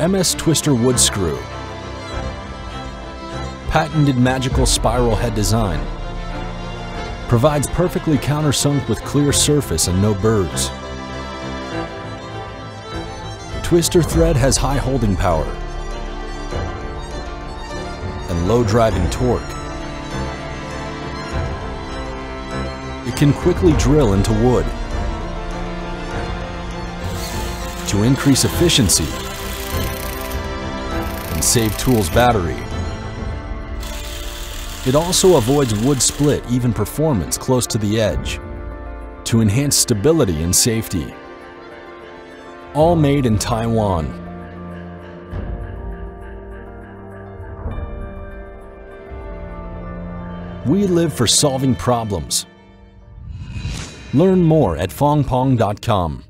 MS Twister wood screw. Patented magical spiral head design. Provides perfectly countersunk with clear surface and no burrs. Twister thread has high holding power and low driving torque. It can quickly drill into wood. To increase efficiency and save tools battery. It also avoids wood split, even performance close to the edge, to enhance stability and safety. All made in Taiwan. We live for solving problems. Learn more at fongpong.com.